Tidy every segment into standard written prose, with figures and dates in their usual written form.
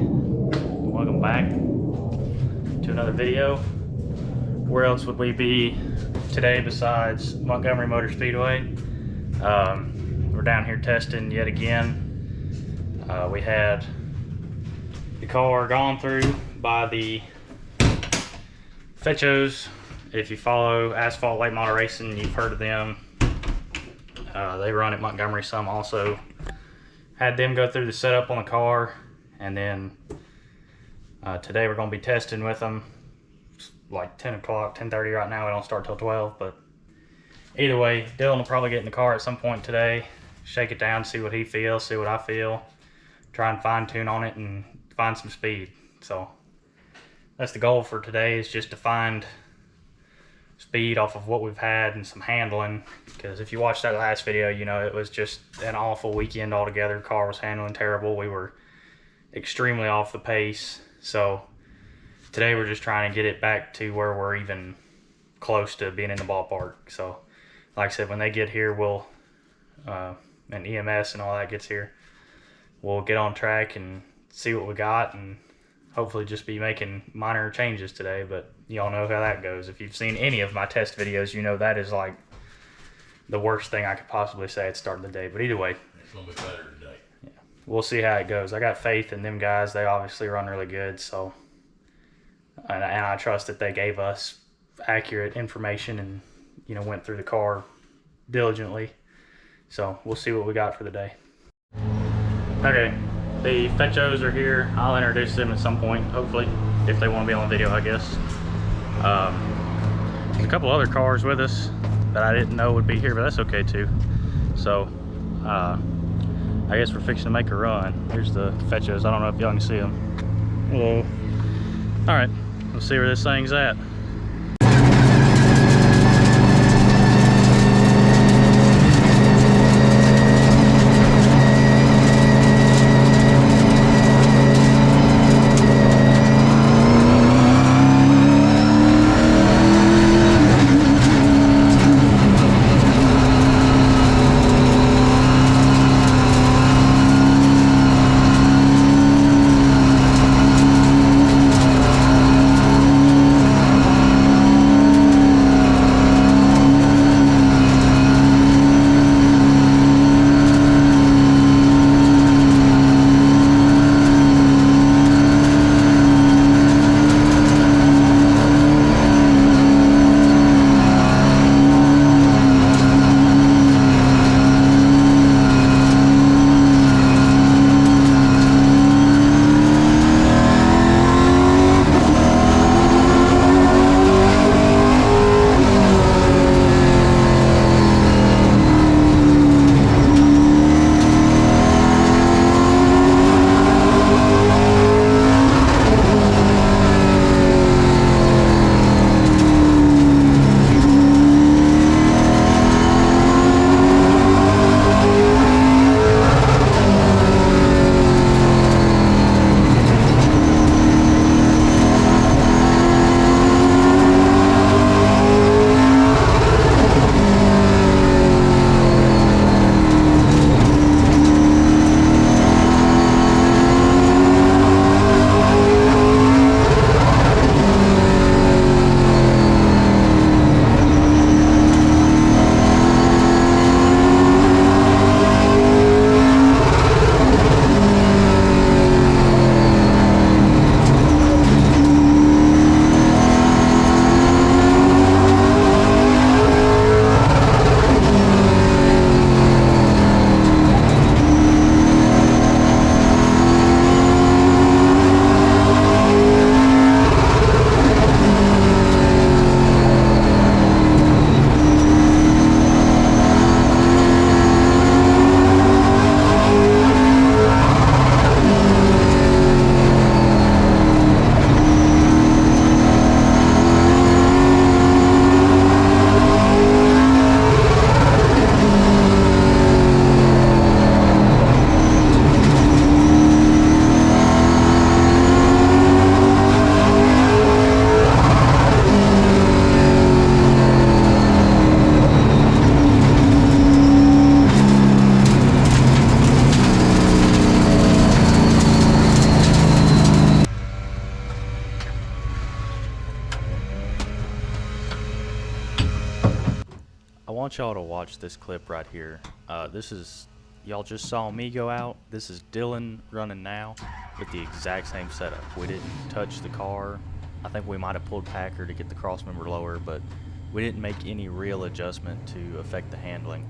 welcome back to another video. Where else would we be today besides Montgomery Motor Speedway? We're down here testing yet again. We had the car gone through by the Fetchos. If you follow Asphalt Late Model Racing, you've heard of them. They run at Montgomery some also. Had them go through the setup on the car, and then today we're going to be testing with them. It's like 10 o'clock, 10:30 right now. We don't start till 12, but either way, Dylan will probably get in the car at some point today, shake it down, see what he feels, see what I feel, try and fine tune on it and find some speed. So that's the goal for today, is just to find speed off of what we've had and some handling, because if you watched that last video, you know it was just an awful weekend altogether. The car was handling terrible. We were extremely off the pace. So today we're just trying to get it back to where we're even close to being in the ballpark. So like I said, when they get here, we'll and EMS and all that gets here, we'll get on track and see what we got, and hopefully just be making minor changes today. But y'all know how that goes. If you've seen any of my test videos, you know that is like the worst thing I could possibly say at the start of the day. But either way, it's gonna be better today. Yeah, we'll see how it goes. I got faith in them guys. They obviously run really good. So, and I trust that they gave us accurate information and, you know, went through the car diligently. So we'll see what we got for the day. Okay, the Fetchos are here. I'll introduce them at some point, hopefully, if they want to be on the video, I guess. There's a couple other cars with us that I didn't know would be here, but that's okay too. So I guess we're fixing to make a run. Here's the Fetchos. I don't know if y'all can see them. Hello. All right, let's see where this thing's at. want y'all to watch this clip right here. Y'all just saw me go out. This is Dylan running now with the exact same setup. We didn't touch the car. I think we might have pulled Packer to get the crossmember lower, but we didn't make any real adjustment to affect the handling.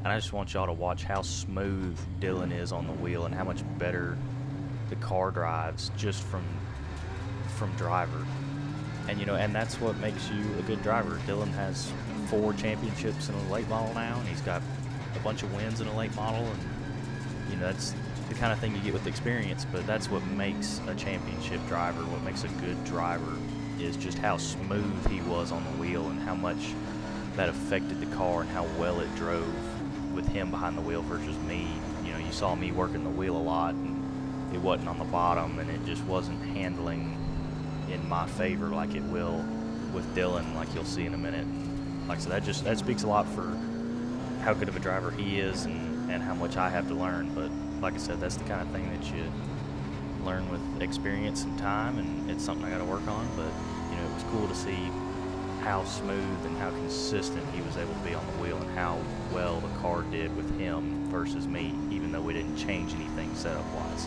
And I just want y'all to watch how smooth Dylan is on the wheel and how much better the car drives just from driver. And and that's what makes you a good driver. Dylan has 4 championships in a late model now, and he's got a bunch of wins in a late model, and that's the kind of thing you get with experience. But that's what makes a championship driver, what makes a good driver, is just how smooth he was on the wheel and how much that affected the car and how well it drove with him behind the wheel versus me. You saw me working the wheel a lot, and it wasn't on the bottom, and it just wasn't handling in my favor like it will with Dylan, like you'll see in a minute. Like I said, that speaks a lot for how good of a driver he is and how much I have to learn. But like I said, that's the kind of thing that you learn with experience and time, and it's something I got to work on. But it was cool to see how smooth and how consistent he was able to be on the wheel and how well the car did with him versus me, even though we didn't change anything setup wise.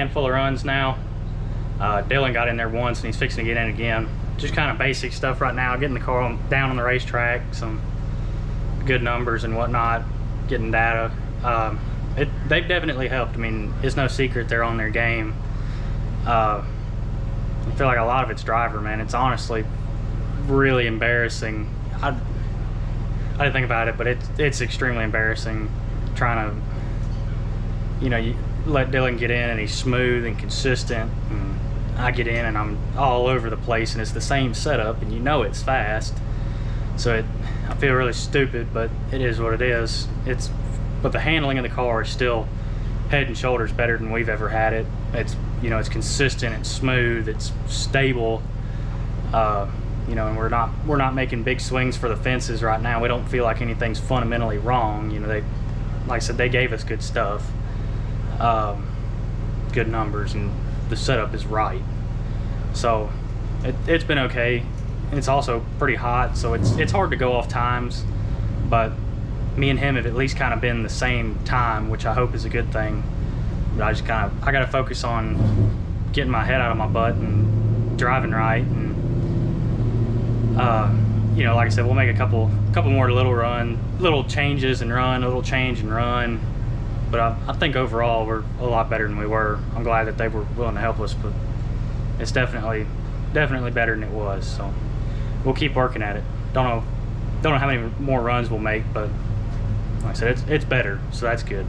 handful of runs now. Dylan got in there once and he's fixing to get in again. Just kind of basic stuff right now, getting the car down on the racetrack, some good numbers and whatnot, getting data. They've definitely helped. I mean, it's no secret they're on their game. I feel like a lot of it's driver, man. It's honestly really embarrassing. I didn't think about it, but it's extremely embarrassing trying to, you know, you let Dylan get in and he's smooth and consistent, and I get in and I'm all over the place and it's the same setup and you know it's fast. So I feel really stupid, but it is what it is. But the handling of the car is still head and shoulders better than we've ever had it. It's, you know, it's consistent, it's smooth, it's stable. You know, and we're not making big swings for the fences right now. We don't feel like anything's fundamentally wrong. You know, like I said, they gave us good stuff, good numbers, and the setup is right. So it's been okay. It's also pretty hot, so it's hard to go off times, but me and him have at least kind of been the same time, which I hope is a good thing. But I got to focus on getting my head out of my butt and driving right. And you know, like I said, we'll make a couple more little changes and run, a little change and run. But I think overall we're a lot better than we were. I'm glad that they were willing to help us, but it's definitely better than it was. So we'll keep working at it. Don't know how many more runs we'll make, but like I said, it's better, so that's good.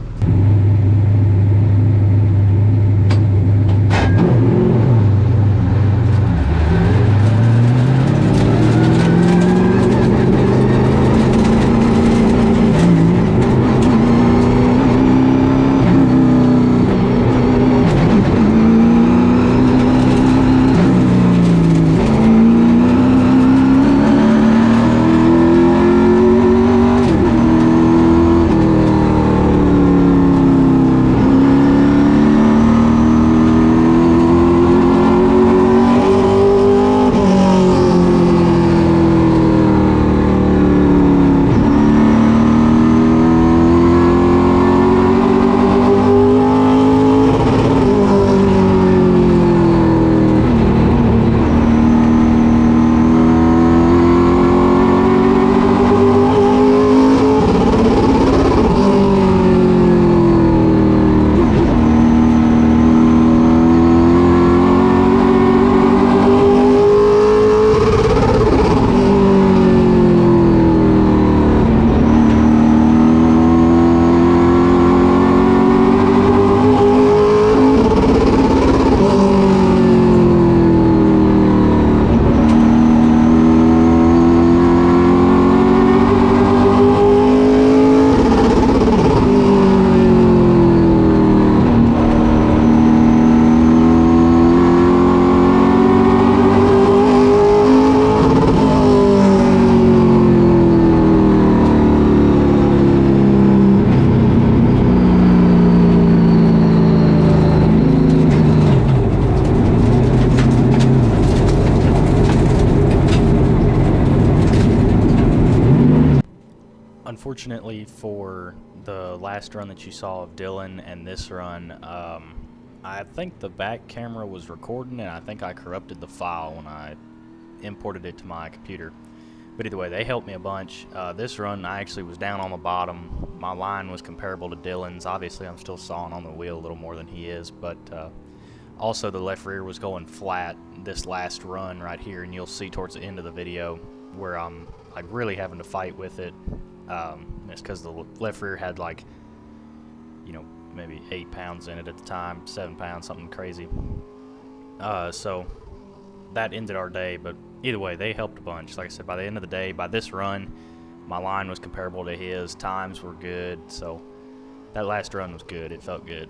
Unfortunately for the last run that you saw of Dylan and this run, I think the back camera was recording and I think I corrupted the file when I imported it to my computer. But either way, they helped me a bunch. This run, I actually was down on the bottom. My line was comparable to Dylan's. Obviously, I'm still sawing on the wheel a little more than he is, but also the left rear was going flat this last run right here, and you'll see towards the end of the video where I'm like really having to fight with it. It's because the left rear had, like, you know, maybe 8 pounds in it at the time, 7 pounds, something crazy. So that ended our day, but either way, they helped a bunch. Like I said, by the end of the day, by this run, my line was comparable to his, times were good, so that last run was good. It felt good.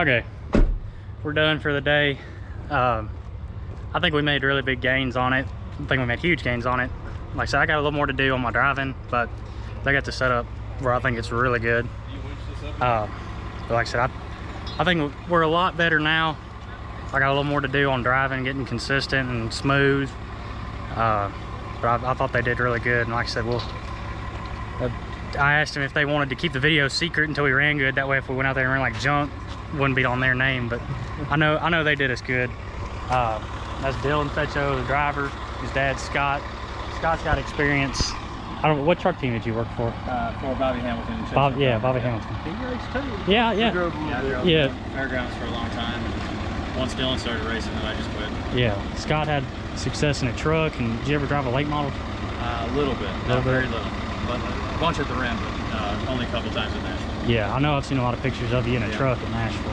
Okay, we're done for the day. I think we made really big gains on it. I think we made huge gains on it. Like I said, I got a little more to do on my driving, but they got the setup where I think it's really good. But like I said, I think we're a lot better now. I got a little more to do on driving, getting consistent and smooth. But I thought they did really good. And like I said, I asked them if they wanted to keep the video secret until we ran good. That way, if we went out there and ran like junk, it wouldn't be on their name. But I know they did us good. That's Dylan Fecho, the driver. His dad, Scott. Scott's got experience. I don't know, what truck team did you work for? For Bobby Hamilton. Bobby Hamilton. He raced too. Yeah. I drove fairgrounds for a long time. And once Dylan started racing, then I just quit. Yeah. Scott had success in a truck. And did you ever drive a late model? A little bit. Not very little. But a bunch at the rim, but only a couple times in Nashville. Yeah, I know I've seen a lot of pictures of you in a truck at Nashville.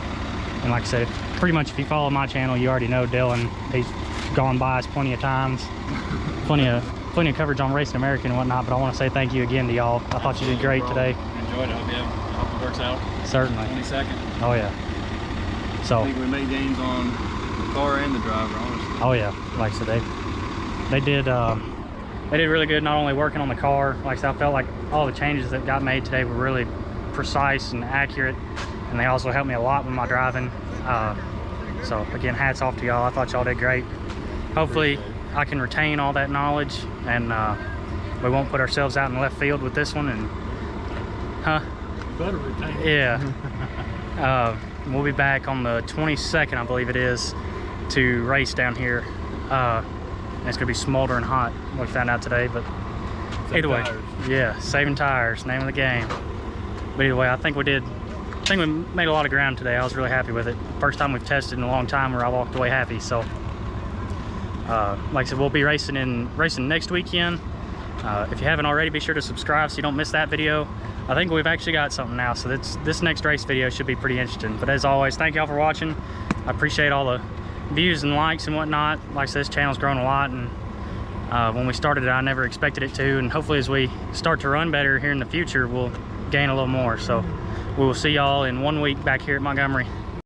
And like I said, pretty much if you follow my channel, you already know Dylan. He's gone by us plenty of times. Plenty of coverage on Racing American and whatnot, but I want to say thank you again to y'all. I thought you did great today. Enjoyed it. Hope it works out. Certainly. 22nd. Oh yeah. So. I think we made gains on the car and the driver, honestly. Oh yeah. Like I said, they did really good. Not only working on the car, like I said, I felt like all the changes that got made today were really precise and accurate, and they also helped me a lot with my driving. So again, hats off to y'all. I thought y'all did great. Hopefully I can retain all that knowledge, and we won't put ourselves out in left field with this one. And Better retain it. Yeah. We'll be back on the 22nd, I believe it is, to race down here. And it's gonna be smoldering hot. We found out today, but either way, yeah, saving tires, name of the game. But either way, I think we made a lot of ground today. I was really happy with it. First time we've tested in a long time where I walked away happy. So. Like I said, we'll be racing next weekend. If you haven't already, be sure to subscribe so you don't miss that video. I think we've actually got something now, so this next race video should be pretty interesting. But as always, thank y'all for watching. I appreciate all the views and likes and whatnot. Like I said, this channel's grown a lot, and when we started it, I never expected it to. And hopefully as we start to run better here in the future, we'll gain a little more. So we will see y'all in 1 week back here at Montgomery.